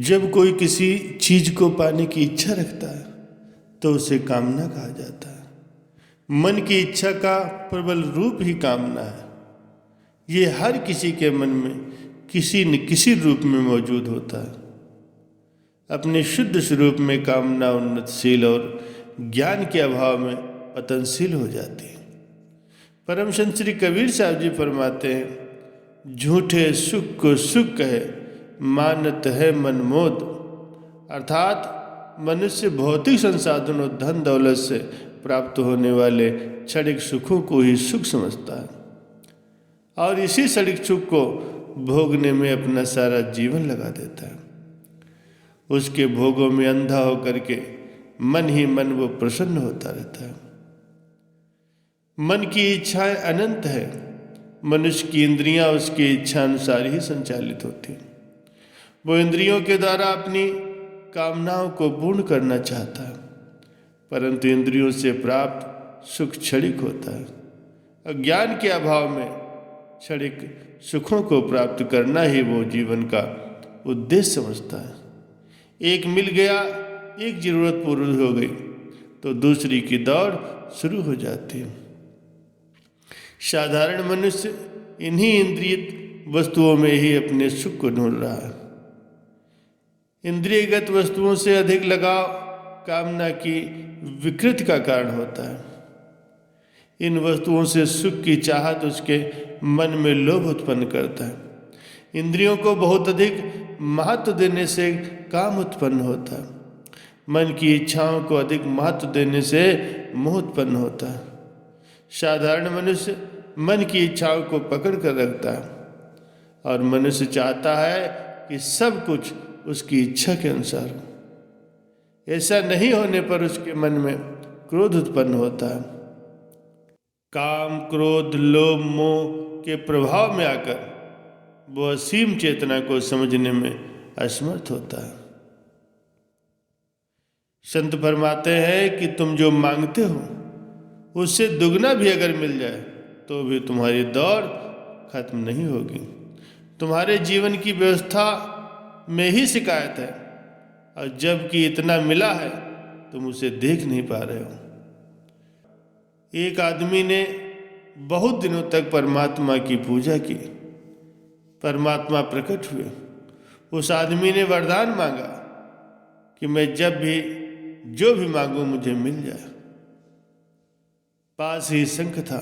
जब कोई किसी चीज को पाने की इच्छा रखता है तो उसे कामना कहा जाता है। मन की इच्छा का प्रबल रूप ही कामना है। ये हर किसी के मन में किसी न किसी रूप में मौजूद होता है। अपने शुद्ध स्वरूप में कामना उन्नतशील और ज्ञान के अभाव में पतनशील हो जाती है। परम संत श्री कबीर साहब जी फरमाते हैं, झूठे सुख को सुख कहे मानत है मनमोद। अर्थात मनुष्य भौतिक संसाधन और धन दौलत से प्राप्त होने वाले क्षणिक सुखों को ही सुख समझता है और इसी क्षणिक सुख को भोगने में अपना सारा जीवन लगा देता है। उसके भोगों में अंधा होकर के मन ही मन वो प्रसन्न होता रहता है। मन की इच्छाएं अनंत है। मनुष्य की इंद्रियां उसकी इच्छा अनुसार ही संचालित होती हैं। वो इंद्रियों के द्वारा अपनी कामनाओं को पूर्ण करना चाहता है, परंतु इंद्रियों से प्राप्त सुख क्षणिक होता है। अज्ञान के अभाव में क्षणिक सुखों को प्राप्त करना ही वो जीवन का उद्देश्य समझता है। एक मिल गया, एक जरूरत पूरी हो गई तो दूसरी की दौड़ शुरू हो जाती है। साधारण मनुष्य इन्हीं इंद्रियत वस्तुओं में ही अपने सुख को ढूंढ रहा है। इंद्रियगत वस्तुओं से अधिक लगाव कामना की विकृति का कारण होता है। इन वस्तुओं से सुख की चाहत उसके मन में लोभ उत्पन्न करता है। इंद्रियों को बहुत अधिक महत्व देने से काम उत्पन्न होता है। मन की इच्छाओं को अधिक महत्व देने से मोह उत्पन्न होता है। साधारण मनुष्य मन की इच्छाओं को पकड़ कर रखता है और मनुष्य चाहता है कि सब कुछ उसकी इच्छा के अनुसार हो। ऐसा नहीं होने पर उसके मन में क्रोध उत्पन्न होता है। काम, क्रोध, लोभ, मोह के प्रभाव में आकर वो असीम चेतना को समझने में असमर्थ होता है। संत फरमाते हैं कि तुम जो मांगते हो उससे दुगना भी अगर मिल जाए तो भी तुम्हारी दौड़ खत्म नहीं होगी। तुम्हारे जीवन की व्यवस्था में ही शिकायत है और जबकि इतना मिला है तुम उसे देख नहीं पा रहे हो। एक आदमी ने बहुत दिनों तक परमात्मा की पूजा की। परमात्मा प्रकट हुए। उस आदमी ने वरदान मांगा कि मैं जब भी जो भी मांगू मुझे मिल जाए। पास ही शंख था।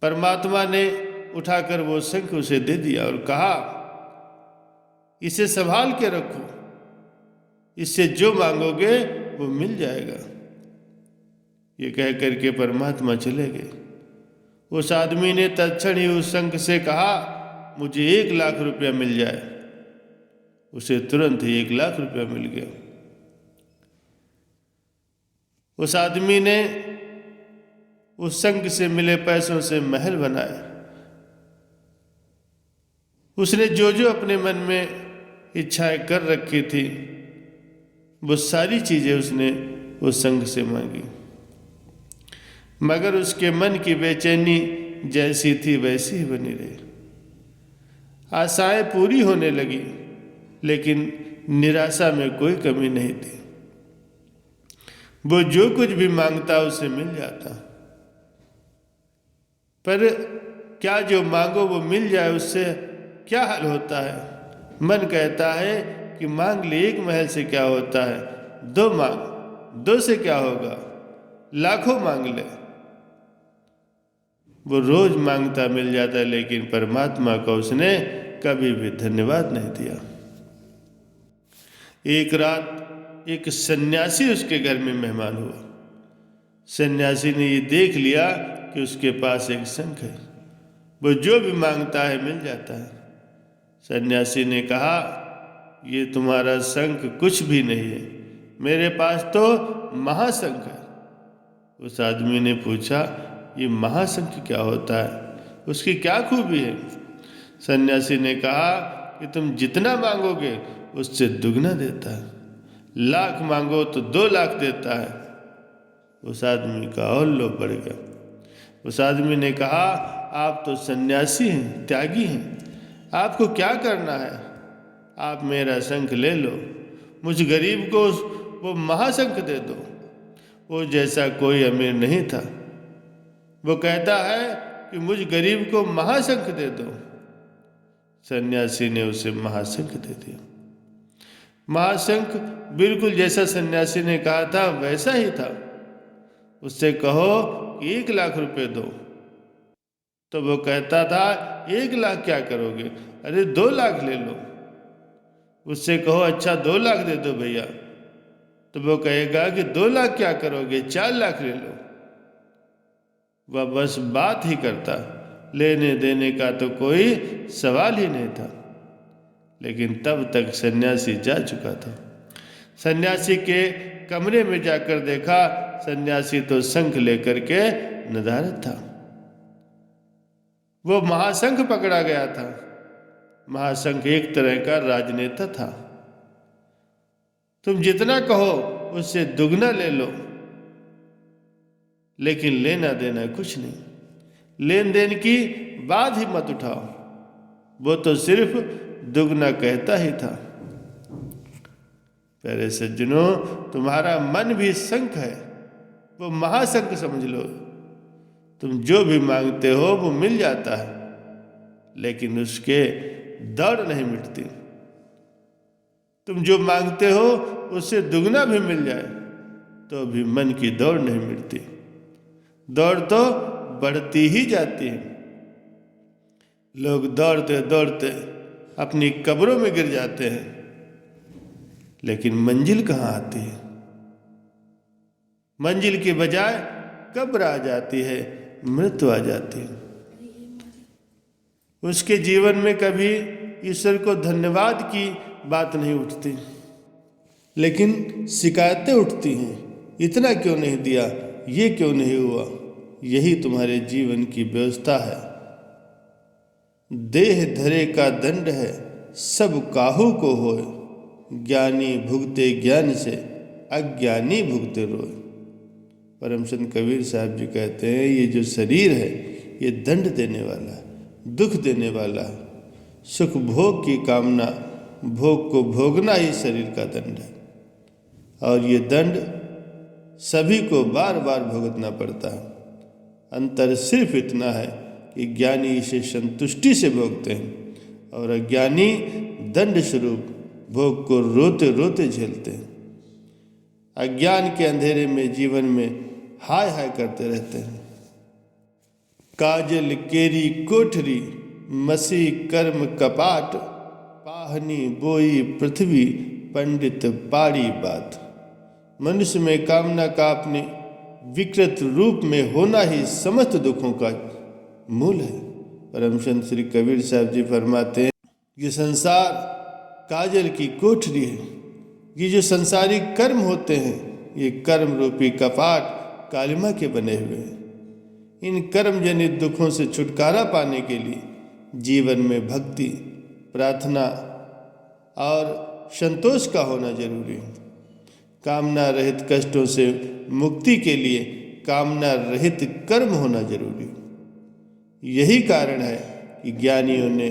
परमात्मा ने उठाकर वो शंख उसे दे दिया और कहा, इसे संभाल के रखो, इससे जो मांगोगे वो मिल जाएगा। ये कह करके परमात्मा चले गए। उस आदमी ने तत्क्षण ही उस शंख से कहा, मुझे 1,00,000 रुपया मिल जाए। उसे तुरंत ही 1,00,000 रुपया मिल गया। उस आदमी ने उस शंख से मिले पैसों से महल बनाए। उसने जो जो अपने मन में इच्छाएं कर रखी थी वो सारी चीजें उसने उस शंख से मांगी, मगर उसके मन की बेचैनी जैसी थी वैसी ही बनी रही। आशाएं पूरी होने लगी लेकिन निराशा में कोई कमी नहीं थी। वो जो कुछ भी मांगता उसे मिल जाता, पर क्या जो मांगो वो मिल जाए उससे क्या हाल होता है। मन कहता है कि मांग ले, 1 महल से क्या होता है, 2 मांग, 2 से क्या होगा, लाखों मांग ले। वो रोज मांगता मिल जाता लेकिन परमात्मा का उसने कभी भी धन्यवाद नहीं दिया। एक रात एक सन्यासी उसके घर में मेहमान हुआ। सन्यासी ने ये देख लिया कि उसके पास एक शंख है, वो जो भी मांगता है मिल जाता है। सन्यासी ने कहा, ये तुम्हारा शंख कुछ भी नहीं है, मेरे पास तो महाशंख है। उस आदमी ने पूछा, ये महाशंख क्या होता है, उसकी क्या खूबी है? सन्यासी ने कहा कि तुम जितना मांगोगे उससे दुगना देता है, 1,00,000 मांगो तो 2,00,000 देता है। उस आदमी का और लोभ बढ़ गया। उस आदमी ने कहा, आप तो सन्यासी हैं, त्यागी हैं, आपको क्या करना है? आप मेरा शंख ले लो, मुझ गरीब को वो महाशंख दे दो। वो जैसा कोई अमीर नहीं था, वो कहता है कि मुझ गरीब को महाशंख दे दो। सन्यासी ने उसे महाशंख दे दिया। महाशंख बिल्कुल जैसा सन्यासी ने कहा था वैसा ही था। उससे कहो कि 1,00,000 रुपए दो, तो वो कहता था 1,00,000 क्या करोगे, अरे 2,00,000 ले लो। उससे कहो अच्छा 2,00,000 दे दो भैया, तो वो कहेगा कि 2,00,000 क्या करोगे, 4,00,000 ले लो। वह बस बात ही करता, लेने देने का तो कोई सवाल ही नहीं था। लेकिन तब तक सन्यासी जा चुका था। सन्यासी के कमरे में जाकर देखा, सन्यासी तो शंख लेकर के नदारद था। वो महाशंख पकड़ा गया था। महाशंख एक तरह का राजनेता था। तुम जितना कहो उससे दुगना ले लो, लेकिन लेना देना कुछ नहीं। लेन देन की बात ही मत उठाओ। वो तो सिर्फ दुगना कहता ही था। प्यारे सज्जनों, तुम्हारा मन भी शंख है, वो महाशंख समझ लो। तुम जो भी मांगते हो वो मिल जाता है, लेकिन उसके दौड़ नहीं मिटती। तुम जो मांगते हो उससे दुगना भी मिल जाए तो भी मन की दौड़ नहीं मिटती। दौड़ तो बढ़ती ही जाती है। लोग दौड़ते दौड़ते अपनी कब्रों में गिर जाते हैं, लेकिन मंजिल कहाँ आती है। मंजिल के बजाय कब्र आ जाती है, मृत्यु आ जाती है। उसके जीवन में कभी ईश्वर को धन्यवाद की बात नहीं उठती, लेकिन शिकायतें उठती हैं। इतना क्यों नहीं दिया, ये क्यों नहीं हुआ। यही तुम्हारे जीवन की व्यवस्था है। देह धरे का दंड है, सब काहू को होए। ज्ञानी भुगते ज्ञान से, अज्ञानी भुगते रोए। परम संत कबीर साहब जी कहते हैं, ये जो शरीर है ये दंड देने वाला है, दुख देने वाला है। सुख भोग की कामना, भोग को भोगना ही शरीर का दंड है। और ये दंड सभी को बार बार भुगतना पड़ता है। अंतर सिर्फ इतना है कि ज्ञानी इसे संतुष्टि से भोगते हैं और अज्ञानी दंड स्वरूप भोग को रोते रोते झेलते हैं। अज्ञान के अंधेरे में जीवन में हाय हाय करते रहते हैं। काजल केरी कोठरी, मसी कर्म कपाट। पाहनी बोई पृथ्वी, पंडित पाड़ी बात। मनुष्य में कामना का अपने विकृत रूप में होना ही समस्त दुखों का मूल है। परम संत श्री कबीर साहब जी फरमाते हैं, ये संसार काजल की कोठरी है। ये जो संसारिक कर्म होते हैं, ये कर्म रूपी कपाट कालिमा के बने हुए हैं। इन कर्म जनित दुखों से छुटकारा पाने के लिए जीवन में भक्ति, प्रार्थना और संतोष का होना जरूरी है। कामना रहित कष्टों से मुक्ति के लिए कामना रहित कर्म होना जरूरी है। यही कारण है कि ज्ञानियों ने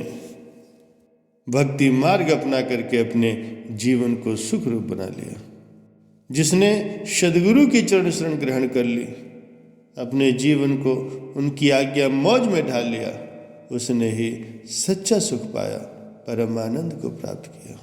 भक्ति मार्ग अपना करके अपने जीवन को सुख रूप बना लिया। जिसने सद्गुरु की चरण शरण ग्रहण कर ली, अपने जीवन को उनकी आज्ञा मौज में ढाल लिया, उसने ही सच्चा सुख पाया, परम आनंद को प्राप्त किया।